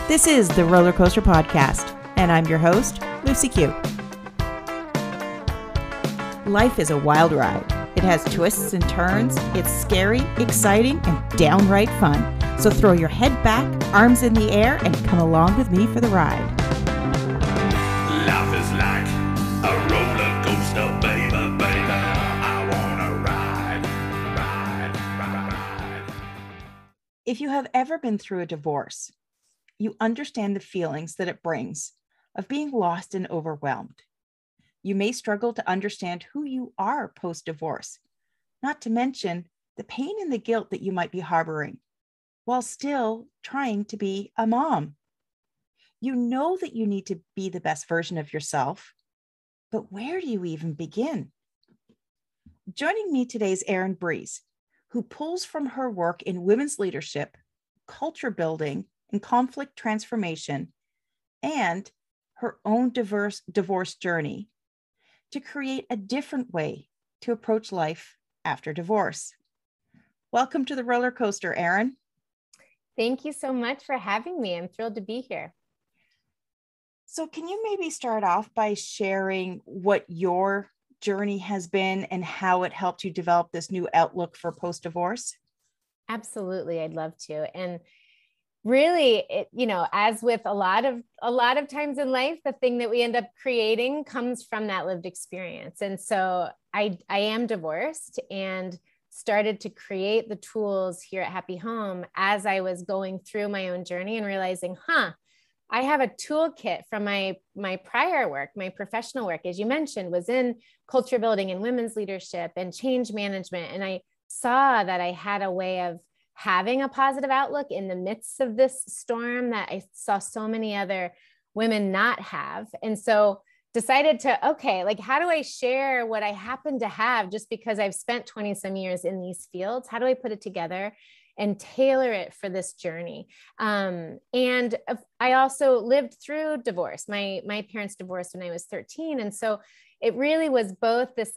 This is the Roller Coaster Podcast, and I'm your host, Lucy Q. Life is a wild ride. It has twists and turns. It's scary, exciting, and downright fun. So throw your head back, arms in the air, and come along with me for the ride. Life is like a roller coaster, baby, baby. I wanna ride. If you have ever been through a divorce, you understand the feelings that it brings of being lost and overwhelmed. You may struggle to understand who you are post-divorce, not to mention the pain and the guilt that you might be harboring while still trying to be a mom. You know that you need to be the best version of yourself, but where do you even begin? Joining me today is Erin Breeze, who pulls from her work in women's leadership, culture building, and conflict transformation, and her own divorce journey to create a different way to approach life after divorce. Welcome to the roller coaster, Erin. Thank you so much for having me. I'm thrilled to be here. So can you maybe start off by sharing what your journey has been and how it helped you develop this new outlook for post-divorce? Absolutely. I'd love to. And really, as with a lot of times in life, the thing that we end up creating comes from that lived experience. And so I am divorced and started to create the tools here at Happy Home as I was going through my own journey and realizing, I have a toolkit from my prior work, my professional work, as you mentioned, was in culture building and women's leadership and change management. And I saw that I had a way of having a positive outlook in the midst of this storm that I saw so many other women not have. And so decided to, how do I share what I happen to have just because I've spent 20 some years in these fields? How do I put it together and tailor it for this journey? And I also lived through divorce. My parents divorced when I was 13. And so it really was both this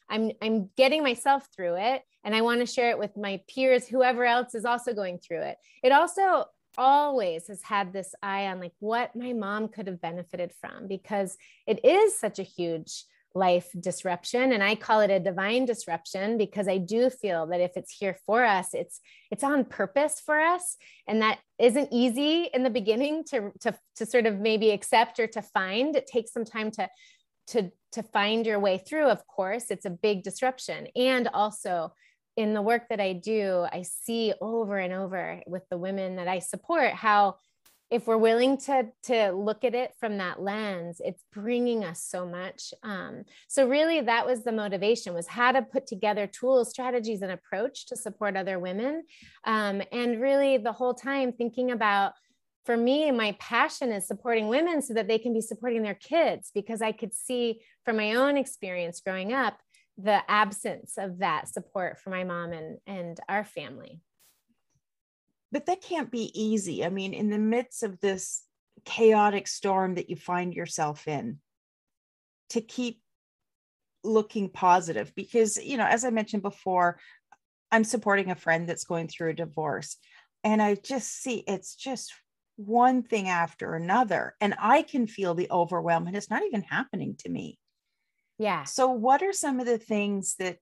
I'm getting myself through it and I want to share it with my peers, whoever else is also going through it. It also always has had this eye on what my mom could have benefited from, because it is such a huge life disruption. And I call it a divine disruption because I do feel that if it's here for us, it's on purpose for us. And that isn't easy in the beginning to sort of maybe accept or to find. It takes some time to find your way through. Of course, it's a big disruption. And also in the work that I do, I see over and over with the women that I support, how if we're willing to look at it from that lens, it's bringing us so much. So really that was the motivation, was how to put together tools, strategies, and approach to support other women. And really the whole time thinking about, for me, my passion is supporting women so that they can be supporting their kids, because I could see from my own experience growing up, the absence of that support for my mom and our family. But that can't be easy. I mean, in the midst of this chaotic storm that you find yourself in, to keep looking positive, because, as I mentioned before, I'm supporting a friend that's going through a divorce, and I just see it's just one thing after another, and I can feel the overwhelm, and it's not even happening to me. Yeah. So what are some of the things that,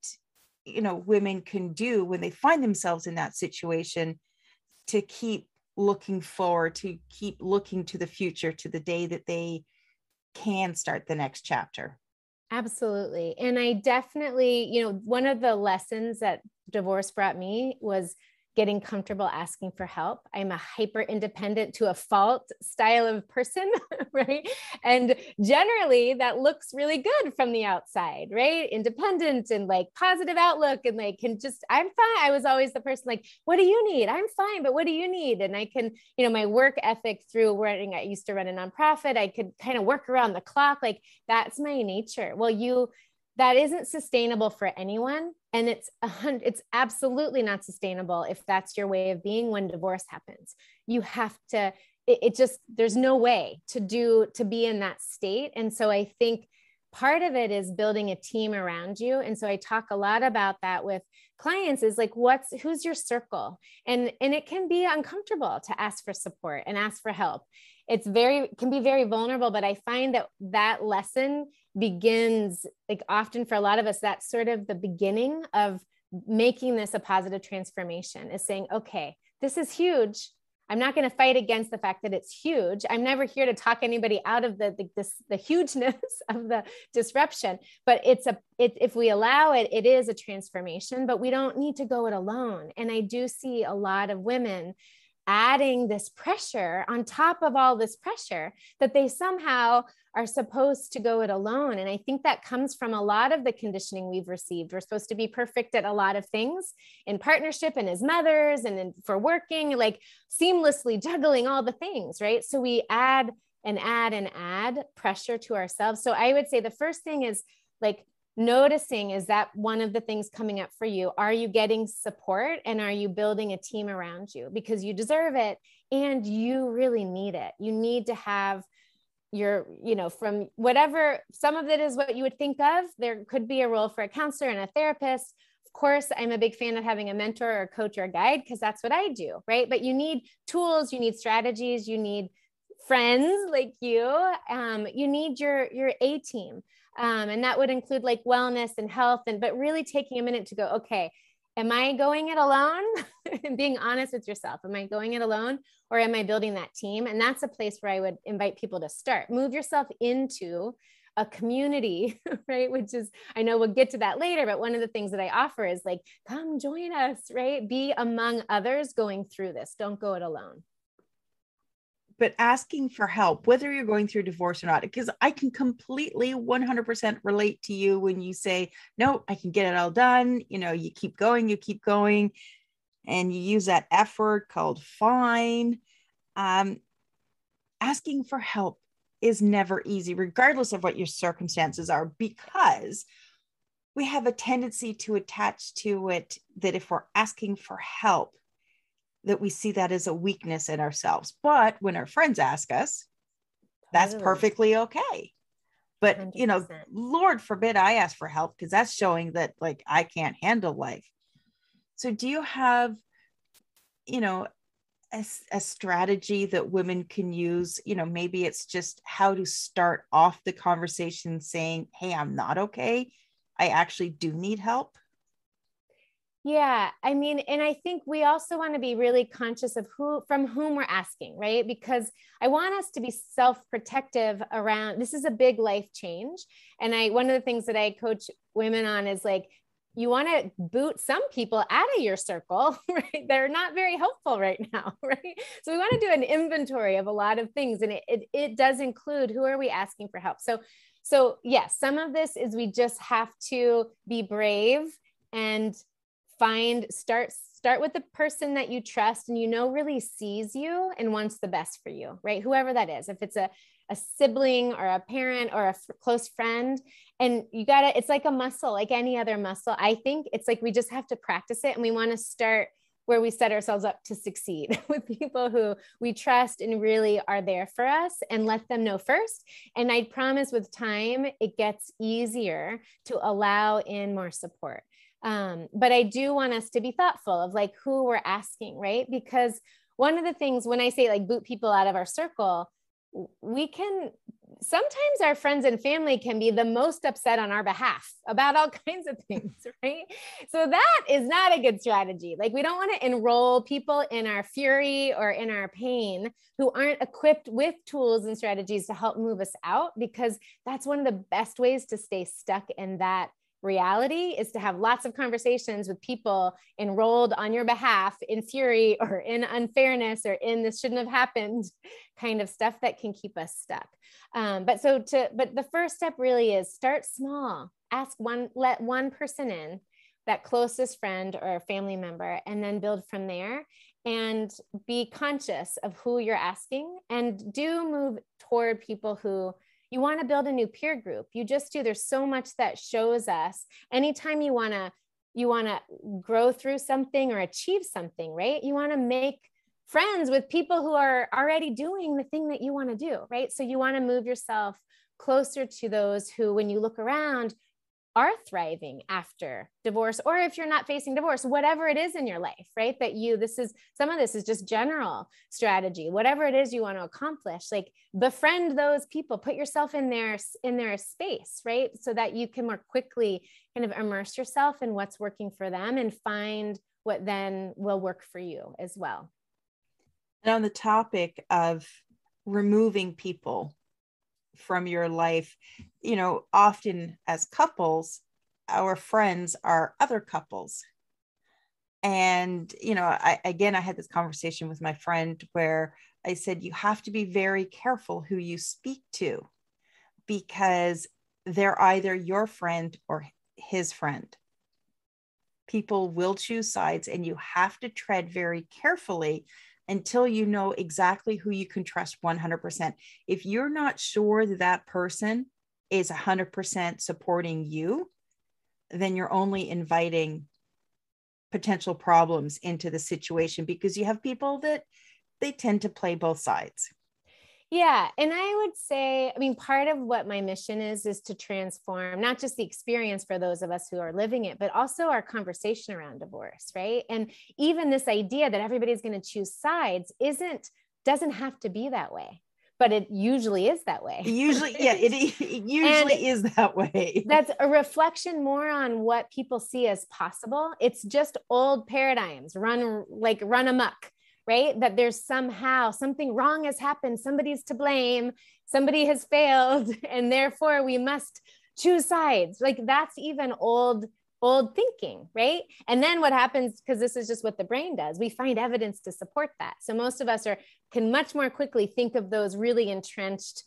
women can do when they find themselves in that situation to keep looking forward, to keep looking to the future, to the day that they can start the next chapter? Absolutely. And I definitely, one of the lessons that divorce brought me was getting comfortable asking for help. I'm a hyper independent to a fault style of person, right? And generally that looks really good from the outside, right? Independent and positive outlook and I'm fine. I was always the person what do you need? I'm fine, but what do you need? And I can, my work ethic through I used to run a nonprofit. I could kind of work around the clock. That's my nature. Well, that isn't sustainable for anyone. And it's absolutely not sustainable if that's your way of being when divorce happens. You have to, there's no way to be in that state. And so I think part of it is building a team around you. And so I talk a lot about that with clients is like, who's your circle? And it can be uncomfortable to ask for support and ask for help. Can be very vulnerable, but I find that lesson begins, like, often for a lot of us, that's sort of the beginning of making this a positive transformation, is saying, okay, this is huge. I'm not going to fight against the fact that it's huge. I'm never here to talk anybody out of the hugeness of the disruption, but if we allow it, it is a transformation, but we don't need to go it alone. And I do see a lot of women adding this pressure on top of all this pressure, that they somehow are supposed to go it alone. And I think that comes from a lot of the conditioning we've received. We're supposed to be perfect at a lot of things in partnership and as mothers for working, like seamlessly juggling all the things, right? So we add and add and add pressure to ourselves. So I would say the first thing is like noticing, is that one of the things coming up for you? Are you getting support, and are you building a team around you? Because you deserve it and you really need it. You need to have from whatever, some of it is what you would think of. There could be a role for a counselor and a therapist. Of course, I'm a big fan of having a mentor or a coach or a guide, because that's what I do, right? But you need tools, you need strategies, you need friends like you. You need your A team. And that would include like wellness and health, but really taking a minute to go, okay, am I going it alone? And being honest with yourself. Am I going it alone, or am I building that team? And that's a place where I would invite people to start. Move yourself into a community, right? Which is, I know we'll get to that later, but one of the things that I offer is like, come join us, right? Be among others going through this. Don't go it alone. But asking for help, whether you're going through divorce or not, because I can completely 100% relate to you when you say, no, I can get it all done. You keep going, and you use that F word called fine. Asking for help is never easy, regardless of what your circumstances are, because we have a tendency to attach to it that if we're asking for help, that we see that as a weakness in ourselves. But when our friends ask us, that's perfectly okay. But 100%. Lord forbid I ask for help, because that's showing that like I can't handle life. So do you have, a strategy that women can use? Maybe it's just how to start off the conversation saying, hey, I'm not okay. I actually do need help. Yeah. I mean, and I think we also want to be really conscious of from whom we're asking, right? Because I want us to be self-protective around, this is a big life change. And one of the things that I coach women on is like, you want to boot some people out of your circle, right? They're not very helpful right now, right? So we want to do an inventory of a lot of things. And it does include, who are we asking for help? So yes, some of this is we just have to be brave and start with the person that you trust and really sees you and wants the best for you, right? Whoever that is, if it's a sibling or a parent or a close friend, and it's like a muscle, like any other muscle. I think it's like we just have to practice it, and we want to start where we set ourselves up to succeed with people who we trust and really are there for us, and let them know first. And I promise with time, it gets easier to allow in more support. But I do want us to be thoughtful of like who we're asking, right? Because one of the things when I say like boot people out of our circle, sometimes our friends and family can be the most upset on our behalf about all kinds of things, right? So that is not a good strategy. Like we don't want to enroll people in our fury or in our pain who aren't equipped with tools and strategies to help move us out, because that's one of the best ways to stay stuck in that reality, is to have lots of conversations with people enrolled on your behalf in fury or in unfairness or in this shouldn't have happened kind of stuff that can keep us stuck. But the first step really is start small. Let one person in, that closest friend or family member, and then build from there, and be conscious of who you're asking, and do move toward people who you want to build a new peer group. You just do. There's so much that shows us anytime you want to grow through something or achieve something, right? You want to make friends with people who are already doing the thing that you want to do, right? So you want to move yourself closer to those who, when you look around, are thriving after divorce, or if you're not facing divorce, whatever it is in your life, right? That some of this is just general strategy, whatever it is you want to accomplish, like befriend those people, put yourself in their space, right? So that you can more quickly kind of immerse yourself in what's working for them and find what then will work for you as well. And on the topic of removing people from your life, often as couples, our friends are other couples. And, I had this conversation with my friend where I said, you have to be very careful who you speak to, because they're either your friend or his friend. People will choose sides, and you have to tread very carefully until you know exactly who you can trust 100%. If you're not sure that person is 100% supporting you, then you're only inviting potential problems into the situation, because you have people that they tend to play both sides. Yeah. And I would say, part of what my mission is to transform not just the experience for those of us who are living it, but also our conversation around divorce, right? And even this idea that everybody's going to choose sides doesn't have to be that way, but it usually is that way. Usually, yeah, it usually is that way. That's a reflection more on what people see as possible. It's just old paradigms run amok. Right? That there's somehow something wrong has happened. Somebody's to blame. Somebody has failed. And therefore we must choose sides. Like that's even old thinking, right? And then what happens, because this is just what the brain does, we find evidence to support that. So most of us can much more quickly think of those really entrenched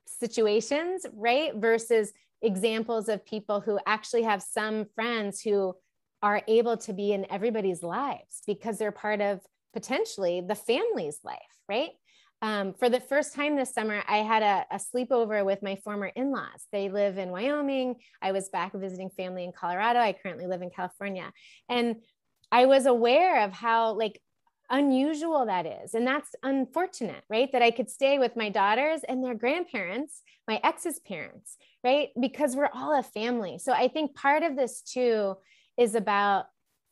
situations, right? Versus examples of people who actually have some friends who are able to be in everybody's lives because they're part of potentially the family's life, right? For the first time this summer, I had a sleepover with my former in-laws. They live in Wyoming. I was back visiting family in Colorado. I currently live in California. And I was aware of how unusual that is. And that's unfortunate, right? That I could stay with my daughters and their grandparents, my ex's parents, right? Because we're all a family. So I think part of this too is about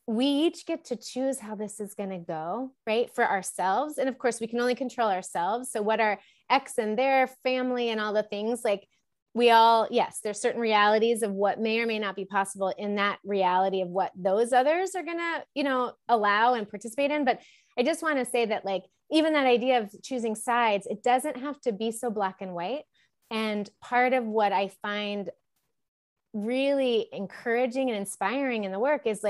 we each get to choose how this is going to go, right? For ourselves. And of course, we can only control ourselves. So what our ex and their family and all the things, yes, there's certain realities of what may or may not be possible in that reality of what those others are going to, allow and participate in. But I just want to say that even that idea of choosing sides, it doesn't have to be so black and white. And part of what I find really encouraging and inspiring in the work is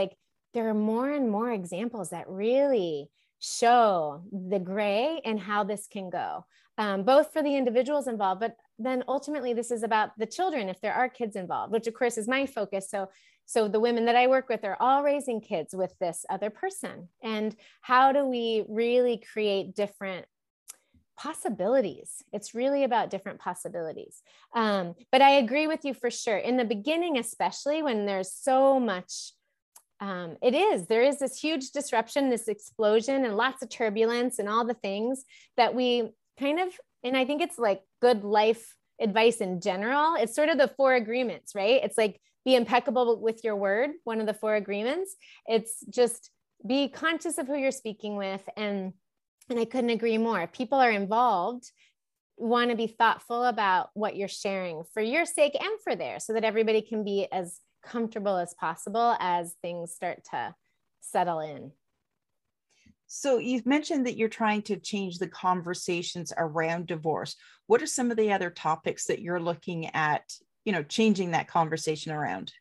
there are more and more examples that really show the gray and how this can go, both for the individuals involved, but then ultimately this is about the children, if there are kids involved, which of course is my focus. So the women that I work with are all raising kids with this other person. And how do we really create different possibilities? It's really about different possibilities. But I agree with you for sure. In the beginning, especially when there's so much there is this huge disruption, this explosion and lots of turbulence and all the things that we and I think it's good life advice in general. It's sort of the 4 agreements, right? It's be impeccable with your word. One of the 4 agreements. It's just be conscious of who you're speaking with. And I couldn't agree more. If people are involved, want to be thoughtful about what you're sharing for your sake and for theirs, so that everybody can be as comfortable as possible as things start to settle in. So you've mentioned that you're trying to change the conversations around divorce. What are some of the other topics that you're looking at, changing that conversation around?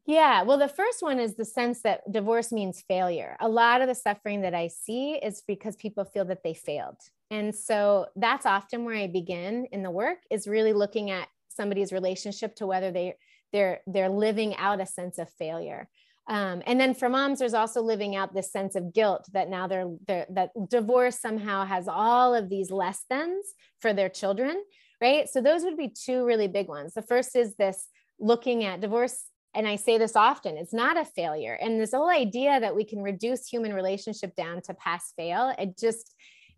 Yeah, well, the first one is the sense that divorce means failure. A lot of the suffering that I see is because people feel that they failed. And so that's often where I begin in the work, is really looking at somebody's relationship to whether they're living out a sense of failure. And then for moms, there's also living out this sense of guilt that now that divorce somehow has all of these less thans for their children, right? So those would be 2 really big ones. The first is this looking at divorce. And I say this often, it's not a failure. And this whole idea that we can reduce human relationship down to pass fail,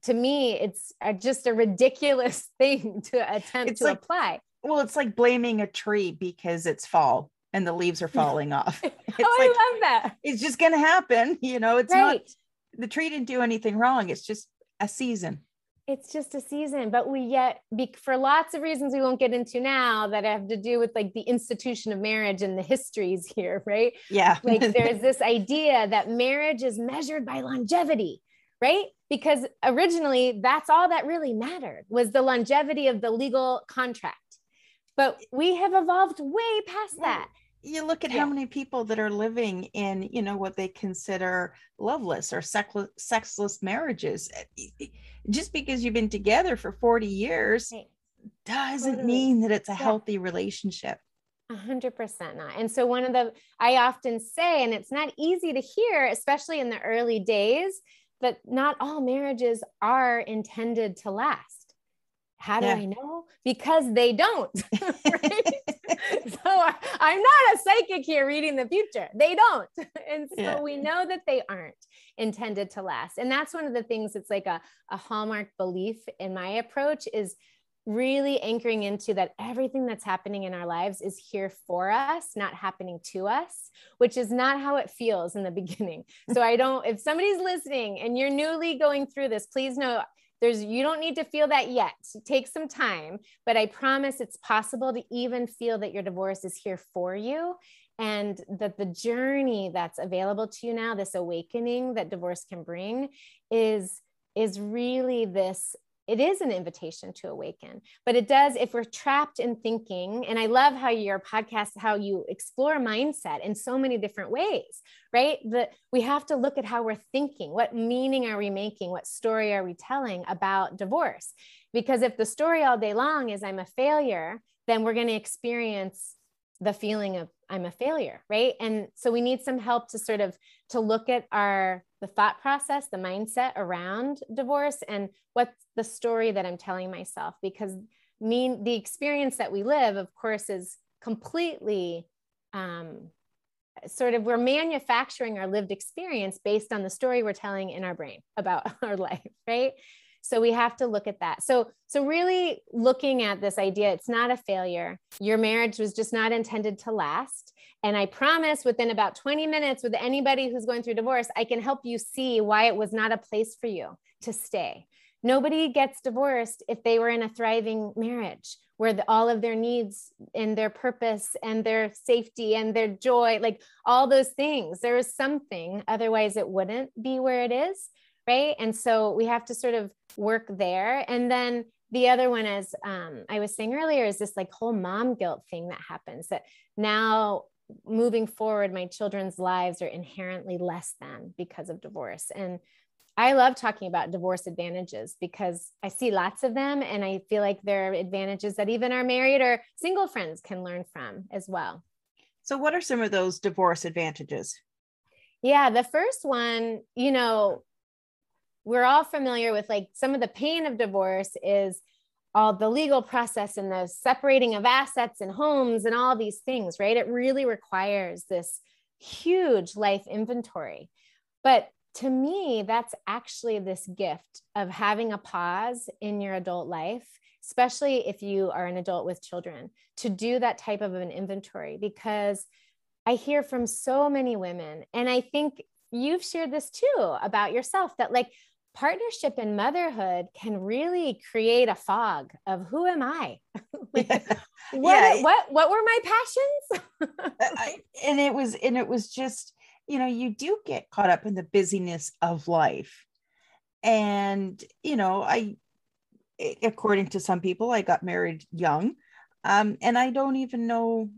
to me, it's just a ridiculous thing to attempt to apply. Well, it's like blaming a tree because it's fall. and the leaves are falling off. Oh, It's like, I love that. it's just going to happen. You know, it's not, Right. the tree didn't do anything wrong. It's just a season. It's just a season, but for lots of reasons we won't get into now that have to do with like the institution of marriage and the histories here, right? Yeah. Like there's this idea that marriage is measured by longevity, right? Because originally that's all that really mattered was the longevity of the legal contract. But we have evolved way past that. You look at how many people that are living in, you know, what they consider loveless or sexless marriages. Just because you've been together for 40 years doesn't mean that it's a healthy relationship. 100% not. And so I often say, and it's not easy to hear, especially in the early days, that not all marriages are intended to last. How do I know? Because they don't. Right? So I'm not a psychic here reading the future. They don't. And so we know that they aren't intended to last. And that's one of the things that's like a hallmark belief in my approach is really anchoring into that everything that's happening in our lives is here for us, not happening to us, which is not how it feels in the beginning. So if somebody's listening and you're newly going through this, please know you don't need to feel that yet. Take some time, but I promise it's possible to even feel that your divorce is here for you and that the journey that's available to you now, this awakening that divorce can bring is really this. It is an invitation to awaken, but it does, if we're trapped in thinking, and I love how your podcast, how you explore mindset in so many different ways, right? That we have to look at how we're thinking. What meaning are we making? What story are we telling about divorce? Because if the story all day long is I'm a failure, then we're going to experience the feeling of I'm a failure, right? And so we need some help to look at the thought process, the mindset around divorce and what's the story that I'm telling myself, because the experience that we live, of course, is completely we're manufacturing our lived experience based on the story we're telling in our brain about our life, right? So we have to look at that. So really looking at this idea, it's not a failure. Your marriage was just not intended to last. And I promise within about 20 minutes with anybody who's going through divorce, I can help you see why it was not a place for you to stay. Nobody gets divorced if they were in a thriving marriage where all of their needs and their purpose and their safety and their joy, like all those things, there is something, otherwise it wouldn't be where it is. Right. And so we have to sort of work there. And then the other one, as I was saying earlier, is this like whole mom guilt thing that happens that now moving forward, my children's lives are inherently less than because of divorce. And I love talking about divorce advantages because I see lots of them. And I feel like there are advantages that even our married or single friends can learn from as well. So what are some of those divorce advantages? Yeah, the first one, we're all familiar with like some of the pain of divorce is all the legal process and the separating of assets and homes and all these things, right? It really requires this huge life inventory. But to me, that's actually this gift of having a pause in your adult life, especially if you are an adult with children, to do that type of an inventory, because I hear from so many women, and I think you've shared this too about yourself, that like partnership and motherhood can really create a fog of who am I? What were my passions? And it was just, you do get caught up in the busyness of life. And, according to some people, I got married young. And I don't even know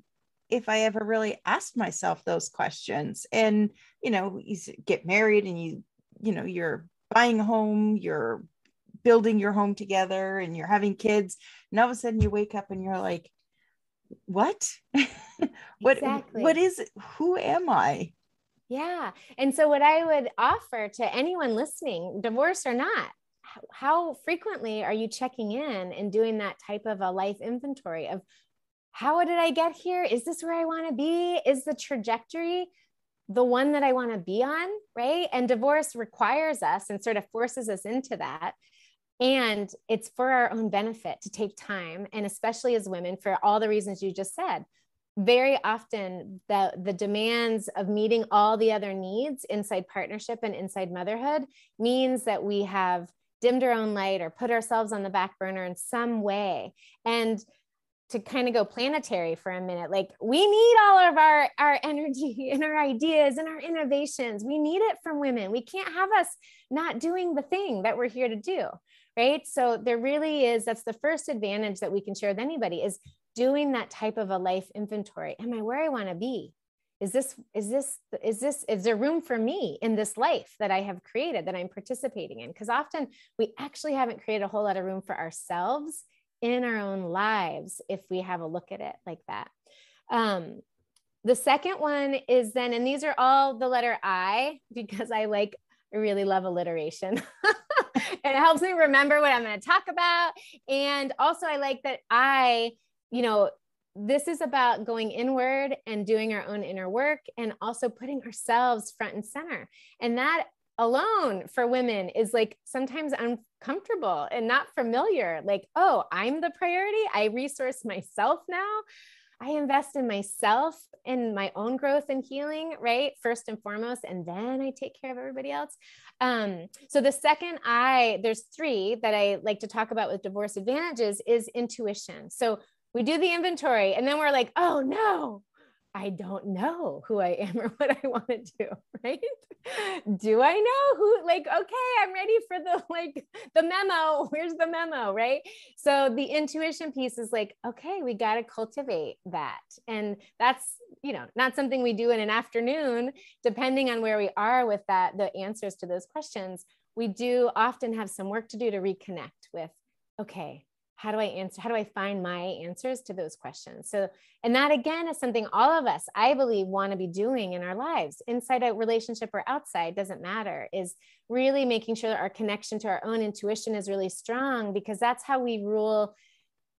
if I ever really asked myself those questions. And, you get married and you're buying a home, you're building your home together and you're having kids. And all of a sudden you wake up and you're like, what? Exactly. What is it? Who am I? Yeah. And so what I would offer to anyone listening, divorce or not, how frequently are you checking in and doing that type of a life inventory of how did I get here? Is this where I want to be? Is the trajectory the one that I want to be on, right? And divorce requires us and sort of forces us into that. And it's for our own benefit to take time. And especially as women, for all the reasons you just said, very often the demands of meeting all the other needs inside partnership and inside motherhood means that we have dimmed our own light or put ourselves on the back burner in some way. And to kind of go planetary for a minute, like we need all of our energy and our ideas and our innovations. We need it from women. We can't have us not doing the thing that we're here to do. Right. So there really is, that's the first advantage that we can share with anybody, is doing that type of a life inventory. Am I where I want to be? Is there room for me in this life that I have created, that I'm participating in? Because often we actually haven't created a whole lot of room for ourselves in our own lives if we have a look at it like that. The second one is then, and these are all the letter I, because I really love alliteration. And it helps me remember what I'm going to talk about. And also I like that this is about going inward and doing our own inner work, and also putting ourselves front and center. And that alone for women is like sometimes uncomfortable and not familiar. Like, oh, I'm the priority. I resource myself now. I invest in myself and my own growth and healing, right? First and foremost, and then I take care of everybody else. So the second there's three that I like to talk about with divorce advantages is intuition. So we do the inventory and then we're like, oh no, I don't know who I am or what I want to do, right? Do I know who, okay, I'm ready for the memo. Where's the memo, right? So the intuition piece is like, okay, we got to cultivate that. And that's, not something we do in an afternoon, depending on where we are with that, the answers to those questions. We do often have some work to do to reconnect with, okay, how do I find my answers to those questions? So, and that again is something all of us, I believe, want to be doing in our lives, inside a relationship or outside, doesn't matter, is really making sure that our connection to our own intuition is really strong, because that's how we rule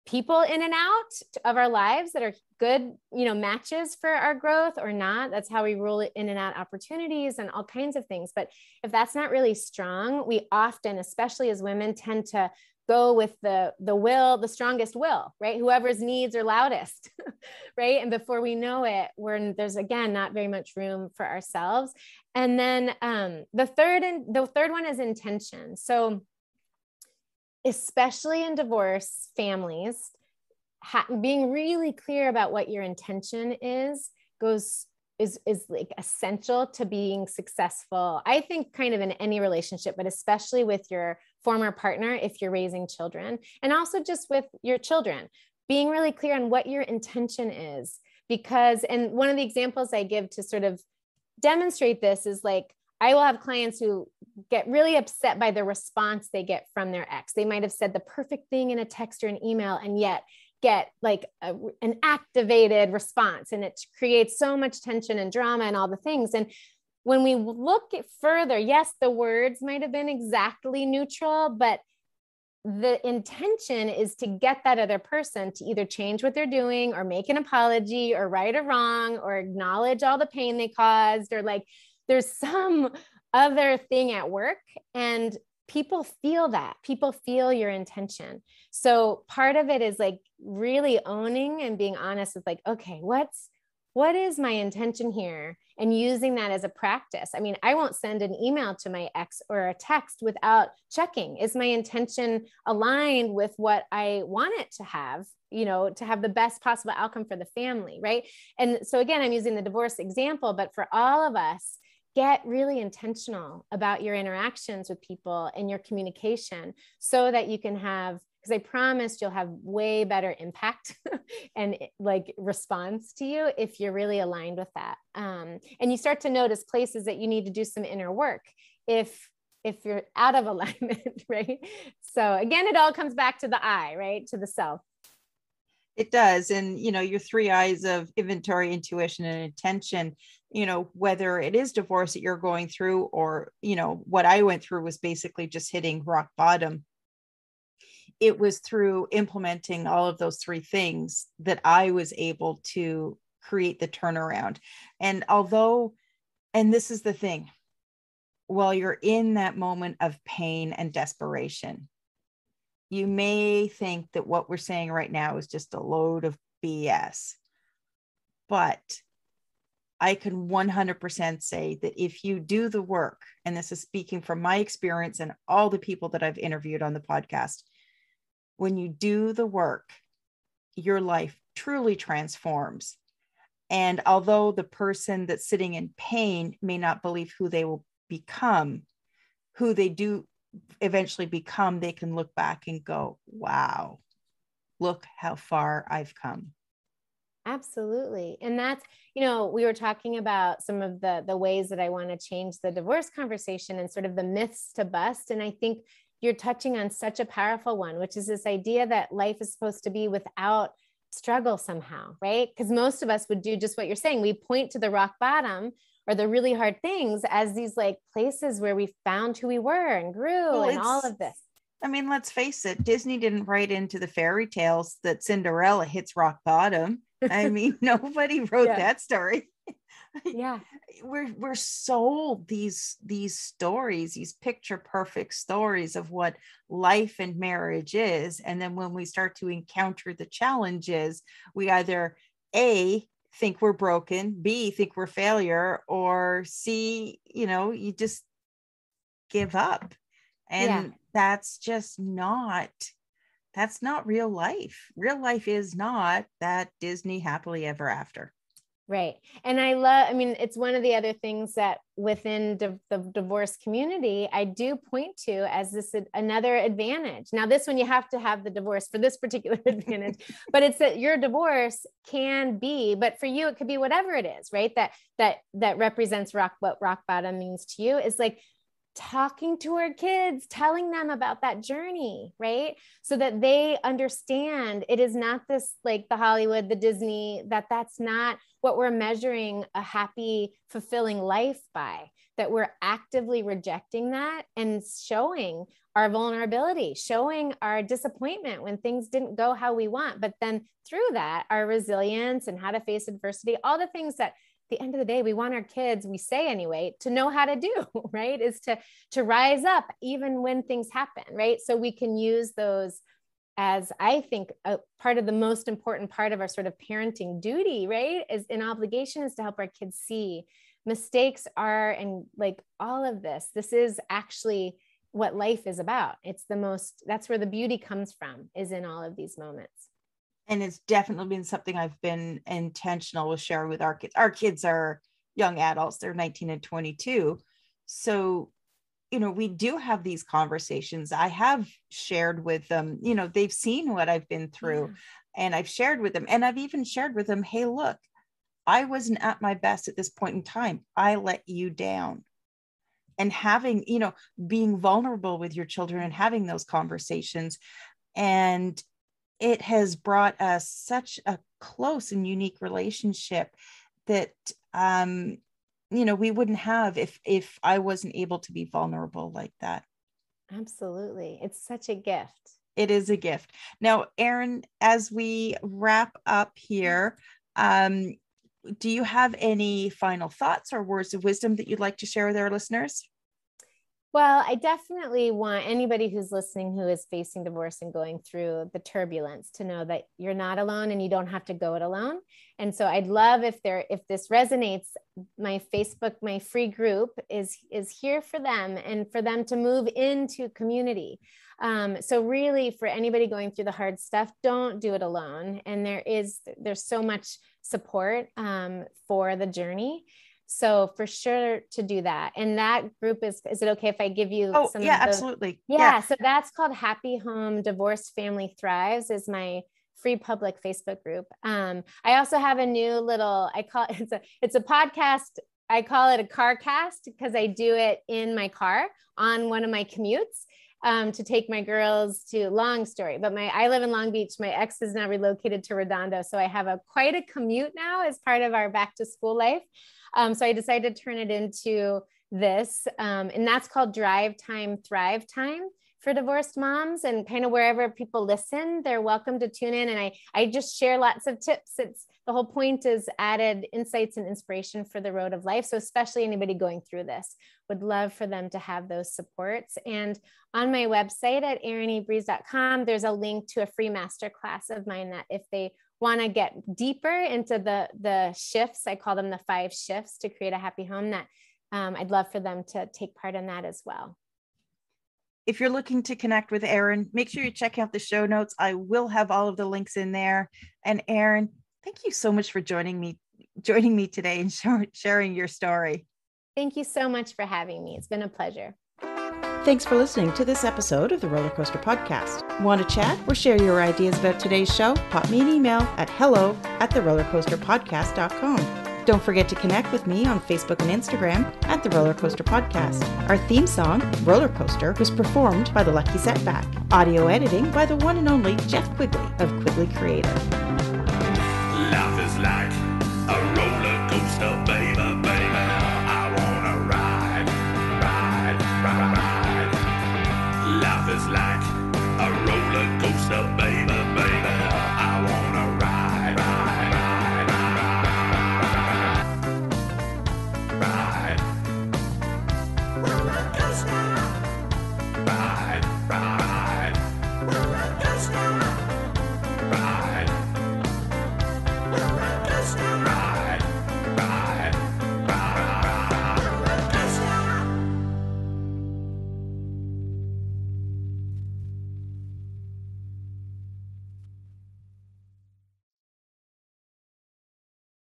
people in and out of our lives that are good, matches for our growth or not. That's how we rule it in and out opportunities and all kinds of things. But if that's not really strong, we often, especially as women, tend to go with the strongest will, right? Whoever's needs are loudest, right? And before we know it, there's again, not very much room for ourselves. And then the third one is intention. So especially in divorce families, being really clear about what your intention is like essential to being successful. I think kind of in any relationship, but especially with your former partner, if you're raising children, and also just with your children, being really clear on what your intention is. And one of the examples I give to sort of demonstrate this is like, I will have clients who get really upset by the response they get from their ex. They might have said the perfect thing in a text or an email, and yet get like an activated response, and it creates so much tension and drama and all the things. And when we look at further, yes, the words might have been exactly neutral, but the intention is to get that other person to either change what they're doing or make an apology or right or wrong or acknowledge all the pain they caused, or like there's some other thing at work. And people feel that. People feel your intention. So part of it is like really owning and being honest with like, okay, what is my intention here? And using that as a practice. I mean, I won't send an email to my ex or a text without checking. Is my intention aligned with what I want it to have, to have the best possible outcome for the family, right? And so again, I'm using the divorce example, but for all of us, get really intentional about your interactions with people and your communication so that you can have, because I promised you'll have way better impact and like response to you if you're really aligned with that. And you start to notice places that you need to do some inner work if you're out of alignment, right? So again, it all comes back to the I, right? To the self. It does. And, your three I's of inventory, intuition, and intention, whether it is divorce that you're going through or, what I went through was basically just hitting rock bottom. It was through implementing all of those three things that I was able to create the turnaround. And this is the thing, while you're in that moment of pain and desperation, you may think that what we're saying right now is just a load of BS. But I can 100% say that if you do the work, and this is speaking from my experience and all the people that I've interviewed on the podcast, when you do the work, your life truly transforms. And although the person that's sitting in pain may not believe who they will become, who they do eventually become, they can look back and go, wow, look how far I've come. Absolutely. And that's, we were talking about some of the ways that I want to change the divorce conversation and sort of the myths to bust. And I think you're touching on such a powerful one, which is this idea that life is supposed to be without struggle somehow, right? Because most of us would do just what you're saying. We point to the rock bottom or the really hard things as these like places where we found who we were and grew and all of this. I mean, let's face it, Disney didn't write into the fairy tales that Cinderella hits rock bottom. I mean, nobody wrote that story. Yeah. We're sold these stories, these picture perfect stories of what life and marriage is. And then when we start to encounter the challenges, we either A, think we're broken, B, think we're failure, or C, you just give up. And that's not real life. Real life is not that Disney happily ever after. Right. And it's one of the other things that within the divorce community, I do point to as this another advantage. Now, this one, you have to have the divorce for this particular advantage, but it's that your divorce can be, but for you, it could be whatever it is, right? That represents what rock bottom means to you is like talking to our kids, telling them about that journey, right? So that they understand it is not this like the Hollywood, the Disney, that's not what we're measuring a happy, fulfilling life by, that we're actively rejecting that and showing our vulnerability, showing our disappointment when things didn't go how we want. But then through that, our resilience and how to face adversity, all the things that the end of the day, we want our kids, we say anyway, to know how to do, right? Is to rise up even when things happen, right? So we can use those as, I think, a part of the most important part of our sort of parenting duty, right? Is an obligation is to help our kids see mistakes are, and like all of this is actually what life is about. That's where the beauty comes from, is in all of these moments. And it's definitely been something I've been intentional with sharing with our kids. Our kids are young adults. They're 19 and 22. So, we do have these conversations. I have shared with them, they've seen what I've been through, and I've shared with them. And I've even shared with them, hey, look, I wasn't at my best at this point in time. I let you down. And having, being vulnerable with your children and having those conversations. And it has brought us such a close and unique relationship that, we wouldn't have if I wasn't able to be vulnerable like that. Absolutely. It's such a gift. It is a gift. Now, Erin, as we wrap up here, do you have any final thoughts or words of wisdom that you'd like to share with our listeners? Well, I definitely want anybody who's listening who is facing divorce and going through the turbulence to know that you're not alone and you don't have to go it alone. And so I'd love if this resonates, my Facebook, my free group is here for them and for them to move into community. So really for anybody going through the hard stuff, don't do it alone. And there's so much support for the journey. So for sure to do that. And that group is it okay if I give you some? Yeah, absolutely. Yeah. So that's called Happy Home Divorce Family Thrives, is my free public Facebook group. I also have a new little, it's a podcast. I call it a car cast because I do it in my car on one of my commutes. To take my girls to, long story, but I live in Long Beach. My ex is now relocated to Redondo. So I have quite a commute now as part of our back to school life. So I decided to turn it into this, and that's called Drive Time, Thrive Time for divorced moms. And kind of wherever people listen, they're welcome to tune in. And I just share lots of tips. The whole point is added insights and inspiration for the road of life. So especially anybody going through this, would love for them to have those supports. And on my website at erinebreeze.com, there's a link to a free masterclass of mine that if they want to get deeper into the shifts, I call them the 5 shifts to create a happy home, that I'd love for them to take part in that as well. If you're looking to connect with Erin, make sure you check out the show notes. I will have all of the links in there. And Erin, thank you so much for joining me today and sharing your story. Thank you so much for having me. It's been a pleasure. Thanks for listening to this episode of the Roller Coaster Podcast. Want to chat or share your ideas about today's show? Pop me an email at hello@therollercoasterpodcast.com. Don't forget to connect with me on Facebook and Instagram at The Roller Coaster Podcast. Our theme song, Roller Coaster, was performed by The Lucky Setback. Audio editing by the one and only Jeff Quigley of Quigley Creative. Life